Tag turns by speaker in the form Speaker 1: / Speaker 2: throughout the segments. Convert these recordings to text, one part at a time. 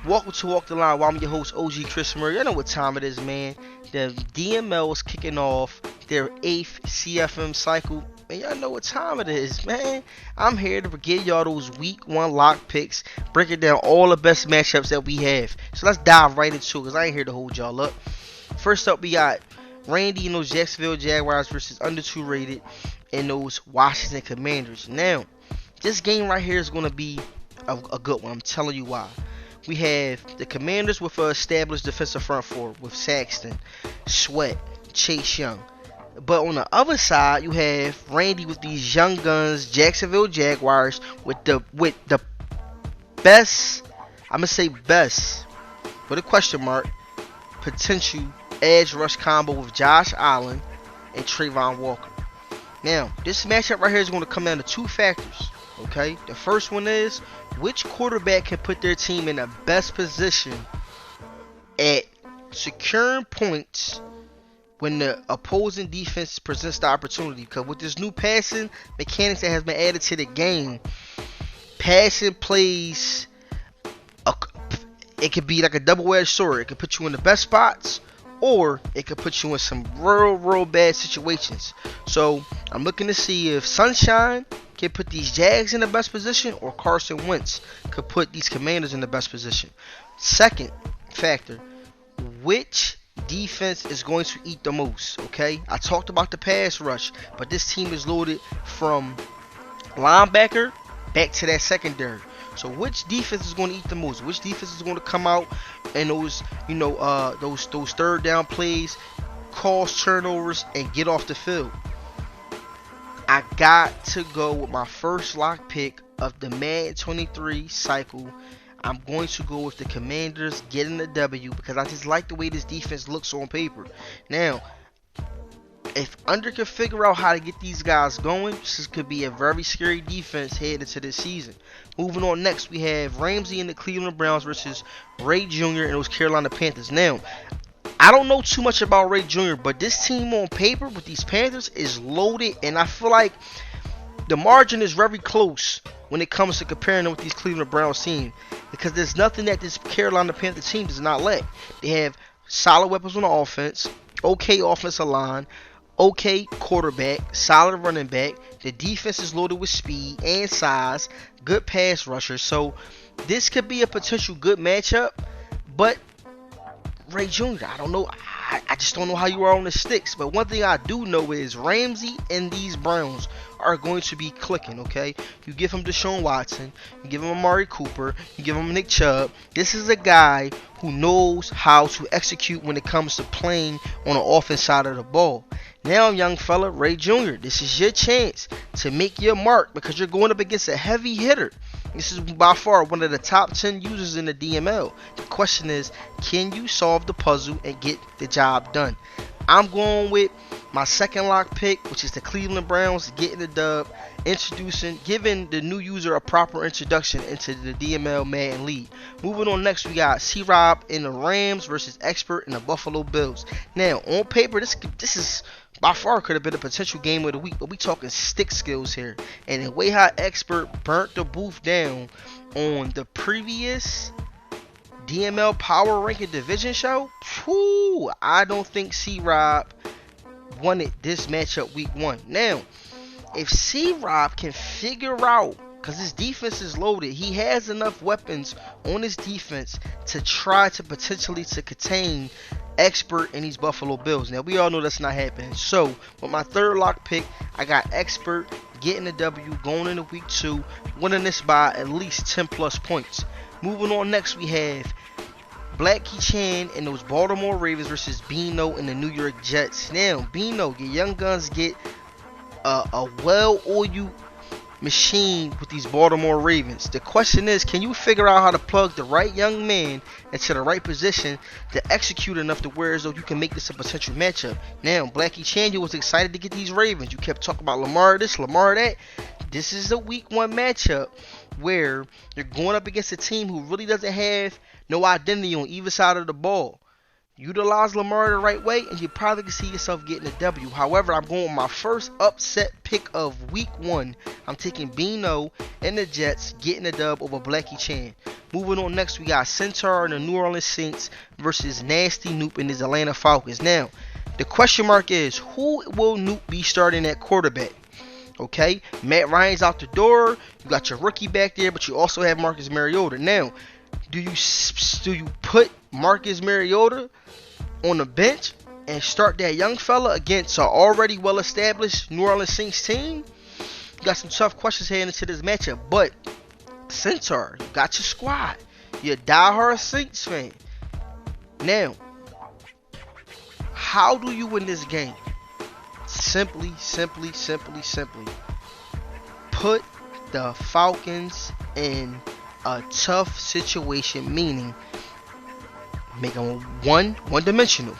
Speaker 1: Welcome to Walk the Line. While I'm your host, OG Chris Murray. I know what time it is, man. The DML is kicking off their 8th CFM cycle. And y'all know what time it is, man. I'm here to give y'all those week 1 lock picks, breaking down all the best matchups that we have. So let's dive right into it, because I ain't here to hold y'all up. First up, we got Randy and those Jacksonville Jaguars versus under 2 rated and those Washington Commanders. Now, this game right here is going to be a good one. I'm telling you why. We have the Commanders with an established defensive front four with Saxton, Sweat, Chase Young. But on the other side, you have Randy with these young guns, Jacksonville Jaguars with the best, I'm gonna say best, with a question mark, potential edge rush combo with Josh Allen and Trayvon Walker. Now, this matchup right here is going to come down to 2 factors. Okay, the first one is which quarterback can put their team in the best position at securing points when the opposing defense presents the opportunity. Because with this new passing mechanics that has been added to the game, passing plays, it could be like a double-edged sword. It could put you in the best spots, or it could put you in some real bad situations. So I'm looking to see if Sunshine can put these Jags in the best position, or Carson Wentz could put these Commanders in the best position. Second factor, which defense is going to eat the most? Okay, I talked about the pass rush, but this team is loaded from linebacker back to that secondary. So which defense is going to eat the most? Which defense is going to come out and those third down plays, cause turnovers, and get off the field? I got to go with my first lock pick of the Madden 23 cycle. I'm going to go with the Commanders getting the W because I just like the way this defense looks on paper. Now, if Under can figure out how to get these guys going, this could be a very scary defense headed into this season. Moving on next, we have Ramsey and the Cleveland Browns versus Ray Jr. and those Carolina Panthers. Now, I don't know too much about Ray Jr., but this team on paper with these Panthers is loaded, and I feel like the margin is very close when it comes to comparing them with these Cleveland Browns team, because there's nothing that this Carolina Panthers team does not lack. They have solid weapons on the offense, okay offensive line, okay quarterback, solid running back. The defense is loaded with speed and size, good pass rushers. So this could be a potential good matchup, but Ray Jr., I don't know. I just don't know how you are on the sticks. But one thing I do know is Ramsey and these Browns are going to be clicking, okay? You give him Deshaun Watson, you give him Amari Cooper, you give him Nick Chubb. This is a guy who knows how to execute when it comes to playing on the offense side of the ball. Now, young fella, Ray Jr., this is your chance to make your mark because you're going up against a heavy hitter. This is by far one of the top 10 users in the DML. The question is, can you solve the puzzle and get the job done? I'm going with my second lock pick, which is the Cleveland Browns getting the dub, giving the new user a proper introduction into the DML Madden League. Moving on next, we got C-Rob in the Rams versus Expert in the Buffalo Bills. Now, on paper, this is by far could have been a potential game of the week, but we talking stick skills here. And the way how Expert burnt the booth down on the previous DML Power Ranking Division show, I don't think C-Rob wanted this matchup week 1. Now, if C-Rob can figure out, because his defense is loaded, he has enough weapons on his defense to try to potentially to contain Expert and these Buffalo Bills. Now, we all know that's not happening. So, with my third lock pick, I got Expert getting the W, going into week 2, winning this by at least 10 plus points. Moving on next, we have Blackie Chan and those Baltimore Ravens versus Bino and the New York Jets. Now, Bino, your young guns get a well-oiled machine with these Baltimore Ravens. The question is, can you figure out how to plug the right young man into the right position to execute enough to where as though you can make this a potential matchup? Now, Blackie Chan, you was excited to get these Ravens. You kept talking about Lamar this, Lamar that. This is a week 1 matchup where you're going up against a team who really doesn't have no identity on either side of the ball. Utilize Lamar the right way, and you probably can see yourself getting a W. However, I'm going with my first upset pick of week 1. I'm taking Bino and the Jets getting a dub over Blackie Chan. Moving on next, we got Centaur and the New Orleans Saints versus Nasty Noop and his Atlanta Falcons. Now, the question mark is, who will Noop be starting at quarterback? Okay, Matt Ryan's out the door. You got your rookie back there, but you also have Marcus Mariota. Now, do you put Marcus Mariota on the bench and start that young fella against an already well-established New Orleans Saints team? You got some tough questions heading into this matchup, but Centaur, you got your squad. You're a diehard Saints fan. Now, how do you win this game? Simply put the Falcons in a tough situation, meaning make them one-dimensional.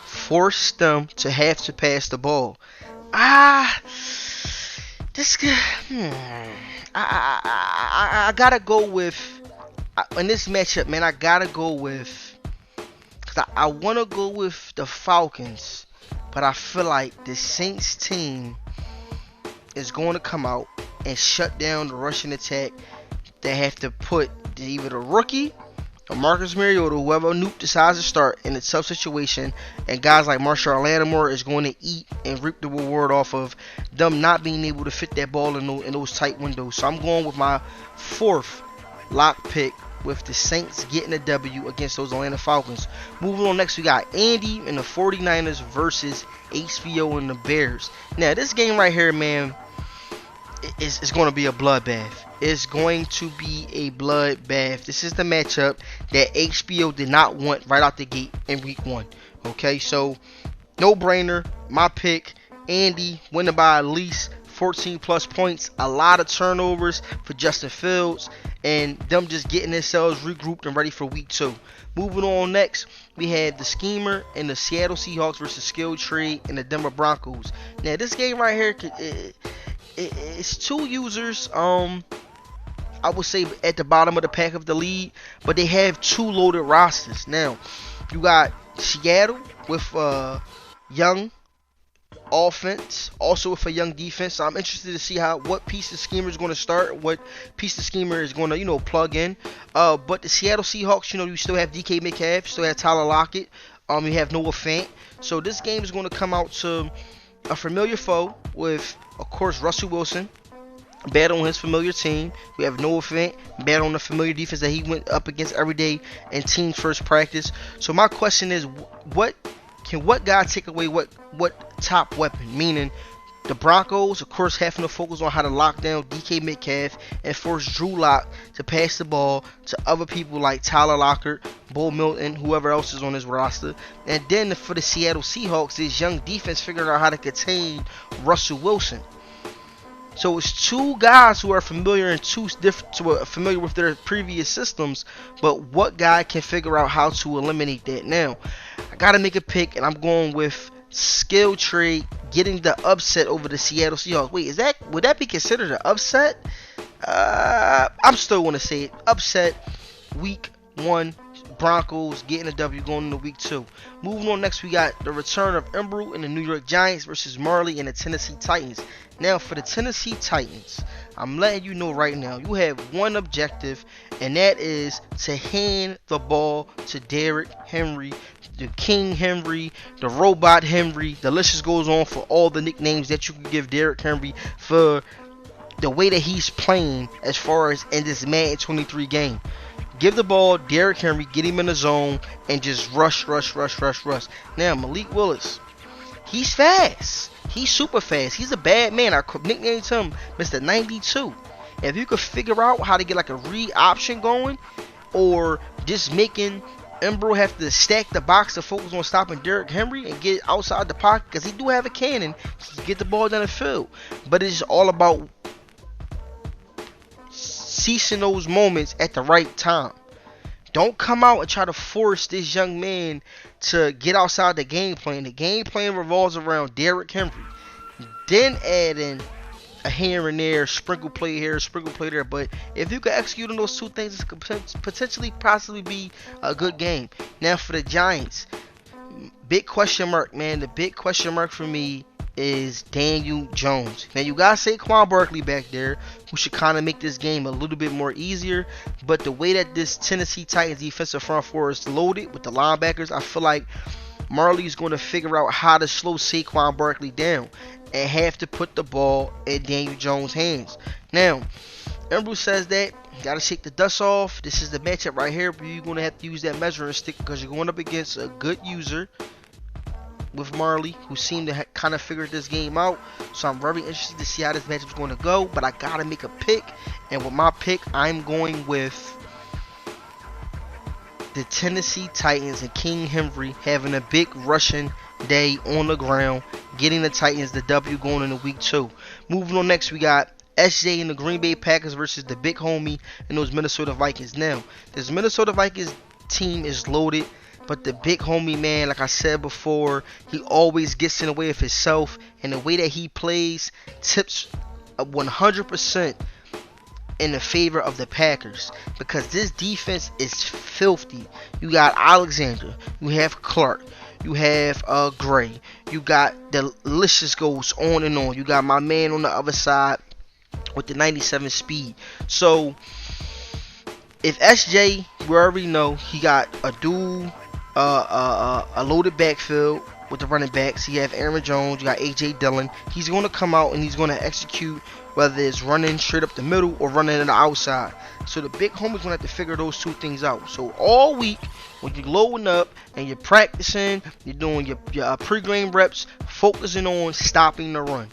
Speaker 1: Force them to have to pass the ball. This guy. I gotta go with in this matchup, man. I gotta go with, cause I wanna go with the Falcons, but I feel like the Saints team is going to come out and shut down the rushing attack. They have to put either the rookie or Marcus Mariota, whoever Nuke decides to start, in a tough situation, and guys like Marshall Lattimore is going to eat and reap the reward off of them not being able to fit that ball in those tight windows. So I'm going with my fourth lock pick, with the Saints getting a W against those Atlanta Falcons. Moving on next, we got Andy and the 49ers versus HBO and the Bears. Now, this game right here, man, is going to be a bloodbath. It's going to be a bloodbath. This is the matchup that HBO did not want right out the gate in week 1. Okay, so no brainer. My pick, Andy, winning by at least 14 plus points. A lot of turnovers for Justin Fields, and them just getting themselves regrouped and ready for week 2. Moving on next, we had the Schemer and the Seattle Seahawks versus Skilled Trade and the Denver Broncos. Now, this game right here, it's two users, I would say, at the bottom of the pack of the league, but they have two loaded rosters. Now, you got Seattle with young offense, also with a young defense. So I'm interested to see what piece the Schemer is going to start, what piece the Schemer is going to, plug in. But the Seattle Seahawks, you still have DK Metcalf, you still have Tyler Lockett, you have Noah Fant. So this game is going to come out to a familiar foe with, of course, Russell Wilson, bad on his familiar team. We have Noah Fant, bad on the familiar defense that he went up against every day in team first practice. So my question is, what guy take away what top weapon? Meaning, the Broncos, of course, having to focus on how to lock down DK Metcalf and force Drew Lock to pass the ball to other people like Tyler Lockett, Bo Milton, whoever else is on his roster. And then for the Seattle Seahawks, this young defense figuring out how to contain Russell Wilson. So it's two guys who are familiar with their previous systems, but what guy can figure out how to eliminate that? Now, I gotta make a pick, and I'm going with Skill Trade getting the upset over the Seattle Seahawks. Wait, would that be considered an upset? I'm still gonna say it. Upset. Week 1. Broncos getting a W going into week 2. Moving on next, we got the return of Embrew and the New York Giants versus Marley and the Tennessee Titans. Now, for the Tennessee Titans, I'm letting you know right now, you have one objective, and that is to hand the ball to Derrick Henry, the King Henry, the Robot Henry. The list just goes on for all the nicknames that you can give Derrick Henry for the way that he's playing as far as in this Madden 23 game. Give the ball, Derrick Henry, get him in the zone, and just rush. Now, Malik Willis, he's fast. He's super fast. He's a bad man. I nicknamed him Mr. 92. If you could figure out how to get like a read option going, or just making Embrew have to stack the box to focus on stopping Derrick Henry and get outside the pocket, because he do have a cannon, he can get the ball down the field. But it's all about ceasing those moments at the right time. Don't come out and try to force this young man to get outside the game plan. The game plan revolves around Derrick Henry. Then add in a here and there, sprinkle play here, sprinkle play there. But if you can execute on those two things, it could potentially possibly be a good game. Now for the Giants, big question mark, man. The big question mark for me is Daniel Jones. Now you got Saquon Barkley back there, who should kind of make this game a little bit more easier. But the way that this Tennessee Titans defensive front four is loaded with the linebackers, I feel like Marley's going to figure out how to slow Saquon Barkley down and have to put the ball in Daniel Jones' hands. Now, Embryo says that you got to shake the dust off. This is the matchup right here, but you're going to have to use that measuring stick because you're going up against a good user with Marley, who seemed to kind of figure this game out. So I'm very interested to see how this matchup is going to go. But I got to make a pick. And with my pick, I'm going with the Tennessee Titans and King Henry having a big rushing day on the ground, getting the Titans the W going into week 2. Moving on next, we got SJ and the Green Bay Packers versus the big homie and those Minnesota Vikings. Now, this Minnesota Vikings team is loaded, but the big homie, man, like I said before, he always gets in the way of himself, and the way that he plays tips 100% in the favor of the Packers, because this defense is filthy. You got Alexander, you have Clark, you have Gray, you got the list just goes on and on. You got my man on the other side with the 97 speed. So if SJ, we already know he got a dual a loaded backfield with the running backs. You have Aaron Jones, you got AJ Dillon. He's going to come out and he's going to execute, whether it's running straight up the middle or running on the outside. So the big homie's going to have to figure those two things out. So all week, when you're loading up and you're practicing, you're doing your pre-game reps, focusing on stopping the run.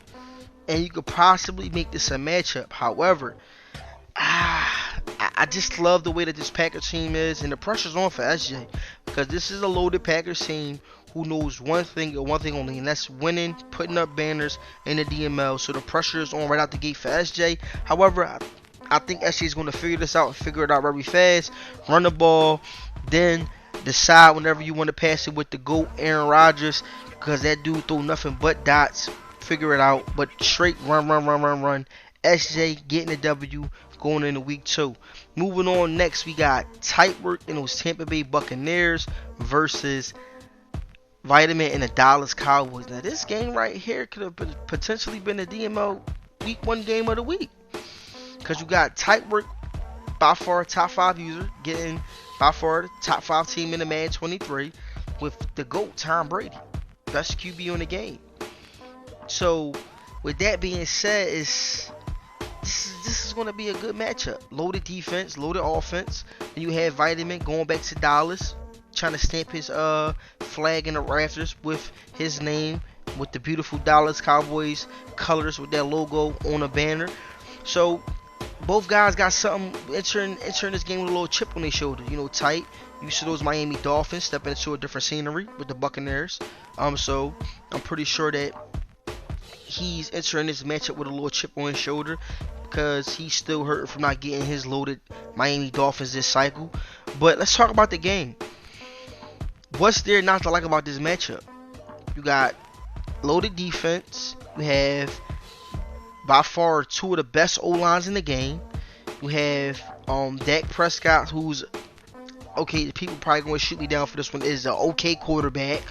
Speaker 1: And you could possibly make this a matchup. However, I just love the way that this Packers team is, and the pressure's on for SJ, because this is a loaded Packers team who knows one thing and one thing only, and that's winning, putting up banners in the DML. So the pressure is on right out the gate for SJ. However, I think SJ is going to figure this out and figure it out very fast. Run the ball, then decide whenever you want to pass it with the GOAT Aaron Rodgers, because that dude threw nothing but dots. Figure it out, but straight run. SJ getting the W going into week 2. Moving on next, we got tight work in those Tampa Bay Buccaneers versus Vitamin and the Dallas Cowboys. Now this game right here could have potentially been the DML week 1 game of the week, because you got tight work, by far top 5 user, getting by far the top 5 team in the Madden 23 with the GOAT Tom Brady, best QB on the game. So with that being said, this is going to be a good matchup. Loaded defense, loaded offense. And you have Vitamin going back to Dallas, trying to stamp his flag in the rafters with his name, with the beautiful Dallas Cowboys colors with that logo on a banner. So both guys got something entering this game with a little chip on their shoulder. You know, tight. Used to those Miami Dolphins stepping into a different scenery with the Buccaneers. So I'm pretty sure that he's entering this matchup with a little chip on his shoulder, because he's still hurting from not getting his loaded Miami Dolphins this cycle. But let's talk about the game. What's there not to like about this matchup? You got loaded defense. You have by far 2 of the best O-lines in the game. You have Dak Prescott, who's okay. People probably going to shoot me down for this one. Is an okay quarterback,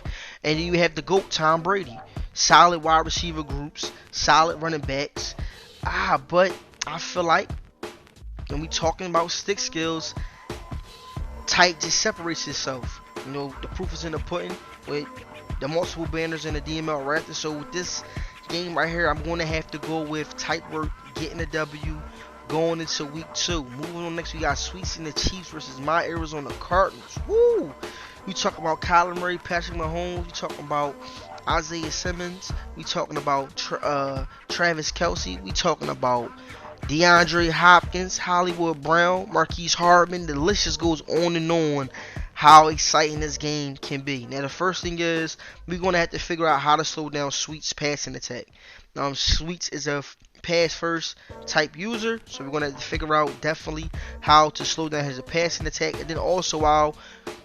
Speaker 1: and then you have the GOAT Tom Brady. Solid wide receiver groups, solid running backs. But I feel like when we talking about stick skills, tight just separates itself. You know, the proof is in the pudding with the multiple banners in the DML Raptors. So with this game right here, I'm going to have to go with tight work, getting the W, going into week 2. Moving on next, we got Sweets and the Chiefs versus my Arizona Cardinals. Woo! We talking about Kyler Murray, Patrick Mahomes. We talking about Isaiah Simmons. We talking about Travis Kelce. We talking about DeAndre Hopkins, Hollywood Brown, Marquise Hardman. The list just goes on and on how exciting this game can be. Now the first thing is we're going to have to figure out how to slow down Sweet's passing attack. Sweets is a pass first type user, so we're going to have to figure out definitely how to slow down his passing attack, and then also how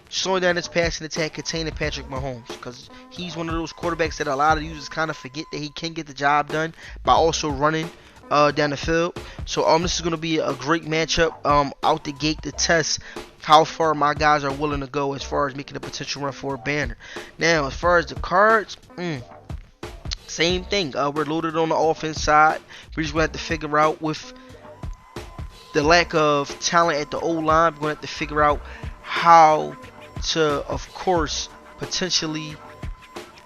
Speaker 1: slowing down his passing attack containing Patrick Mahomes, because he's one of those quarterbacks that a lot of users kind of forget that he can get the job done by also running down the field. So this is going to be a great matchup out the gate to test how far my guys are willing to go as far as making a potential run for a banner. Now as far as the cards, Same thing. We're loaded on the offense side. We're just going to have to figure out with the lack of talent at the O-line. We're going to have to figure out how to, of course, potentially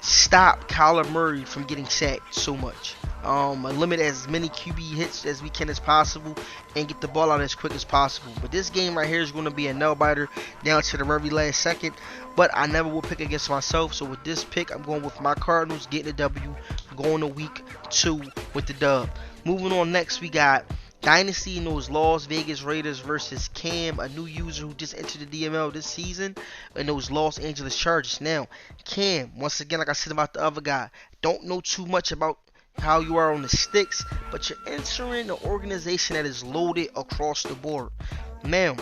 Speaker 1: stop Kyler Murray from getting sacked so much. Limit as many QB hits as we can as possible and get the ball out as quick as possible. But this game right here is going to be a nail-biter down to the very last second. But I never will pick against myself. So with this pick, I'm going with my Cardinals getting a W. Going to week 2 with the dub. Moving on next, we got Dynasty in those Las Vegas Raiders versus Cam, a new user who just entered the DML this season, in those Los Angeles Chargers. Now, Cam, once again, like I said about the other guy, don't know too much about how you are on the sticks, but you're entering an organization that is loaded across the board. Now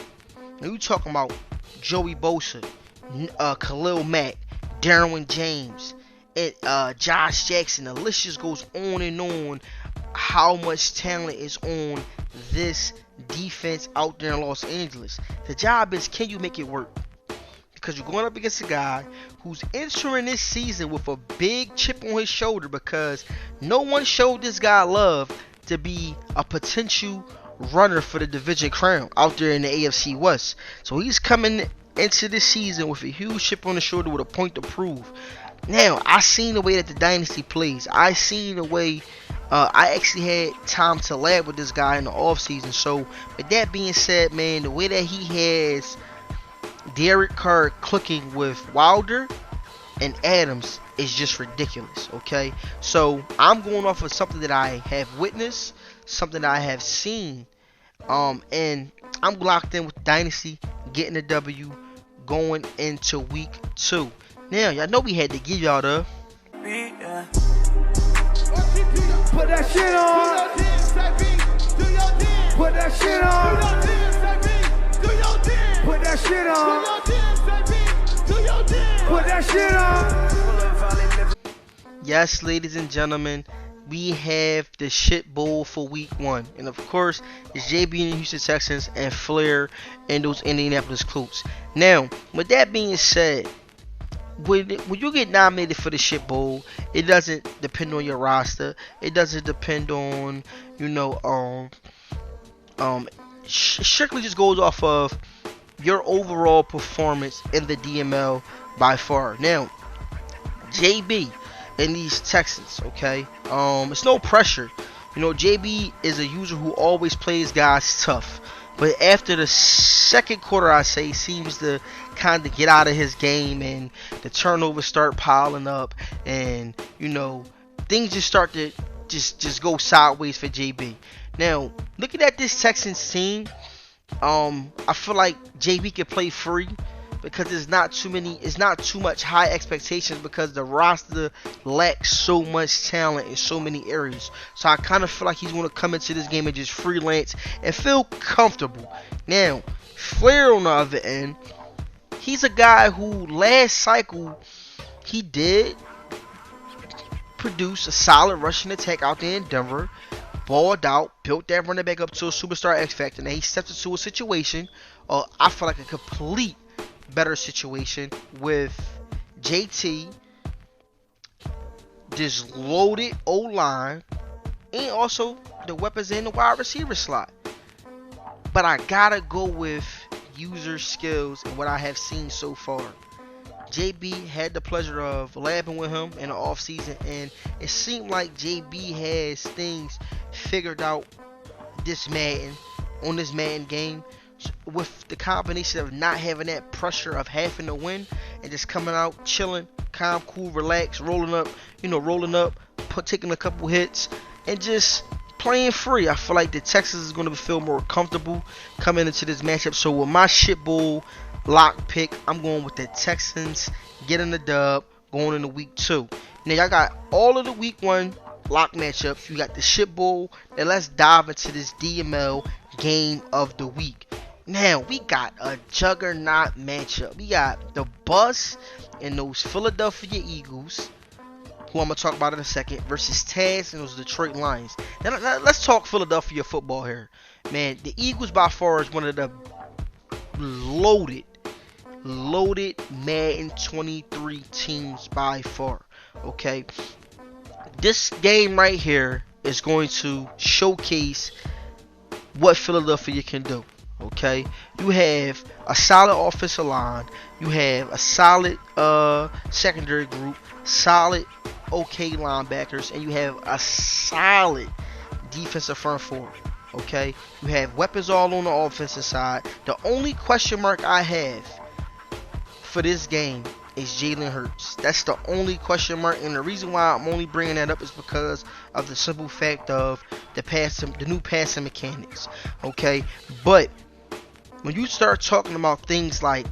Speaker 1: you talking about Joey Bosa, Khalil Mack, Derwin James, and Josh Jackson. The list just goes on and on. How much talent is on this defense out there in Los Angeles? The job is, can you make it work? Because you're going up against a guy who's entering this season with a big chip on his shoulder, because no one showed this guy love to be a potential runner for the division crown out there in the AFC West. So he's coming into this season with a huge chip on his shoulder with a point to prove. Now, I seen the way that the Dynasty plays. I seen the way I actually had time to lab with this guy in the offseason. So with that being said, man, the way that he has Derek Carr clicking with Wilder and Adams is just ridiculous, okay? So I'm going off of something that I have witnessed, something that I have seen, and I'm locked in with Dynasty getting a W going into week 2. Now, y'all know we had to give y'all the
Speaker 2: put that shit on. Put that shit on. Put that shit on. Put that shit on.
Speaker 1: Yes, ladies and gentlemen, we have the shit bowl for week 1. And of course, it's JB and the Houston Texans and Flair and those Indianapolis Colts. Now, with that being said, when you get nominated for the shit bowl, it doesn't depend on your roster. It doesn't depend on, strictly just goes off of your overall performance in the DML by far. Now, JB and these Texans, okay? It's no pressure. JB is a user who always plays guys tough. But after the second quarter, I say, seems to kind of get out of his game, and the turnovers start piling up, and things just start to just go sideways for JB. Now, looking at this Texans team, I feel like JB can play free because it's not too much high expectations, because the roster lacks so much talent in so many areas. So I kind of feel like he's going to come into this game and just freelance and feel comfortable. Now, Flair on the other end, he's a guy who last cycle he did produce a solid rushing attack out there in Denver. Balled out, built that running back up to a superstar X Factor. Now he stepped into a situation, I feel like a complete better situation with JT, this loaded O-line, and also the weapons in the wide receiver slot. But I gotta go with user skills and what I have seen so far. JB had the pleasure of labbing with him in the offseason, and it seemed like JB has things figured out on this Madden game, with the combination of not having that pressure of having to win and just coming out chilling, calm, cool, relaxed, rolling up, taking a couple hits and just playing free. I feel like the Texans is going to feel more comfortable coming into this matchup. So with my shit bowl lock pick, I'm going with the Texans getting the dub going into week 2. Now y'all got all of the week 1 lock matchups. You got the shit bowl, and let's dive into this DML game of the week. Now we got a juggernaut matchup. We got the Bus and those Philadelphia Eagles, who I'm gonna talk about in a second, versus Taz and those Detroit Lions. Now let's talk Philadelphia football here, man. The Eagles by far is one of the loaded Madden 23 teams by far. Okay, This game right here is going to showcase what Philadelphia can do. Okay, you have a solid offensive line, you have a solid secondary group, solid okay linebackers, and you have a solid defensive front four. Okay, you have weapons all on the offensive side. The only question mark I have for this game is Jalen Hurts. That's the only question mark, and the reason why I'm only bringing that up is because of the simple fact of the new passing mechanics. Okay, but when you start talking about things like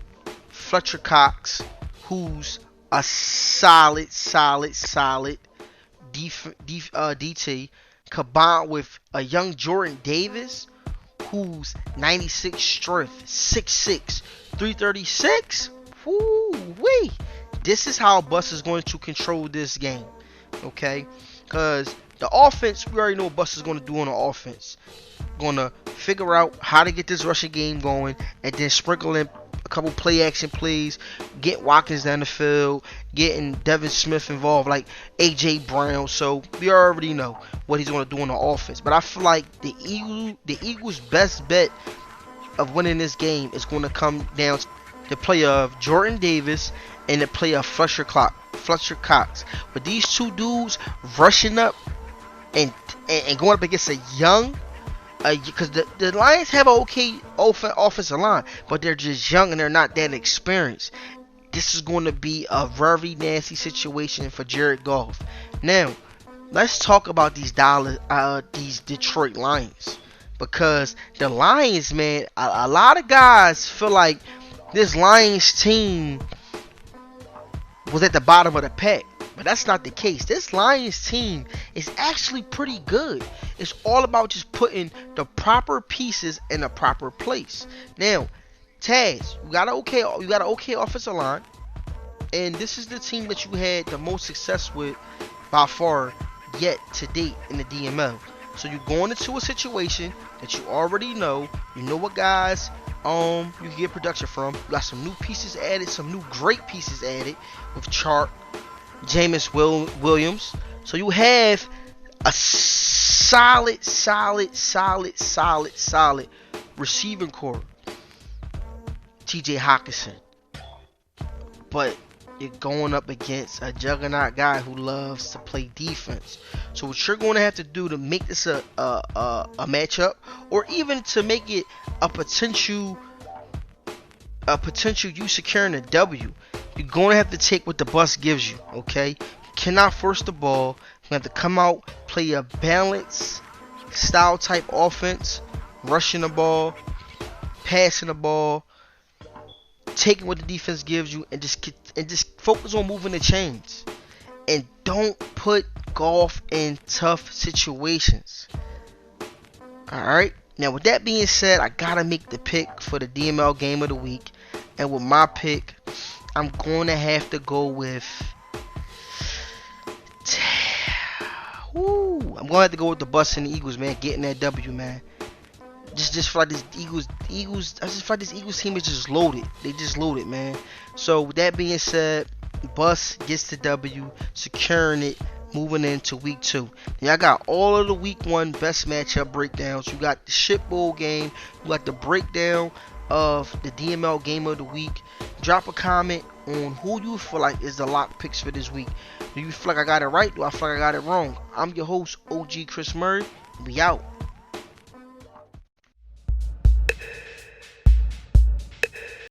Speaker 1: Fletcher Cox, who's a solid DT, combined with a young Jordan Davis, who's 96 strength, 6'6", 336. Woo-wee. This is how Bus is going to control this game. Okay? Because the offense, we already know what Bus is going to do on the offense. Going to figure out how to get this rushing game going, and then sprinkle in a couple play action plays, get Watkins down the field, getting Devin Smith involved, like AJ Brown. So we already know what he's going to do on the offense. But I feel like the Eagles' best bet of winning this game is going to come down to the play of Jordan Davis and the play of Fletcher Cox. With these two dudes rushing up and going up against a young, because the Lions have an okay offensive line, but they're just young and they're not that experienced. This is going to be a very nasty situation for Jared Goff. Now, let's talk about these Detroit Lions, because the Lions, man, a lot of guys feel like this Lions team was at the bottom of the pack, but that's not the case. This Lions team is actually pretty good. It's all about just putting the proper pieces in the proper place. Now, Taz, you got an okay offensive line, and this is the team that you had the most success with by far yet to date in the DML. So you're going into a situation that you already know. You know what guys you can get production from. You got some new pieces added, some new great pieces added with Chark, Jameis Williams. So you have a solid receiving core. TJ Hawkinson. But you're going up against a juggernaut guy who loves to play defense. So what you're going to have to do to make this a matchup, or even to make it a potential you securing a W, you're going to have to take what the bus gives you. Okay, you cannot force the ball. You have to come out, play a balanced style type offense, rushing the ball, passing the ball, taking what the defense gives you, and just focus on moving the chains, and don't put Goff in tough situations. Alright, now with that being said, I gotta make the pick for the DML game of the week, and with my pick, I'm going to have to go with I'm going to have to go with the Bucs and the Eagles, man, getting that W, man. Just feel like this Eagles. I just feel like this Eagles team is just loaded. They just loaded, man. So with that being said, Bus gets the W, securing it, moving into week 2. Now I got all of the week 1 best matchup breakdowns. You got the shit bowl game. You got the breakdown of the DML game of the week. Drop a comment on who you feel like is the lock picks for this week. Do you feel like I got it right? Do I feel like I got it wrong? I'm your host, OG Chris Murray. We out.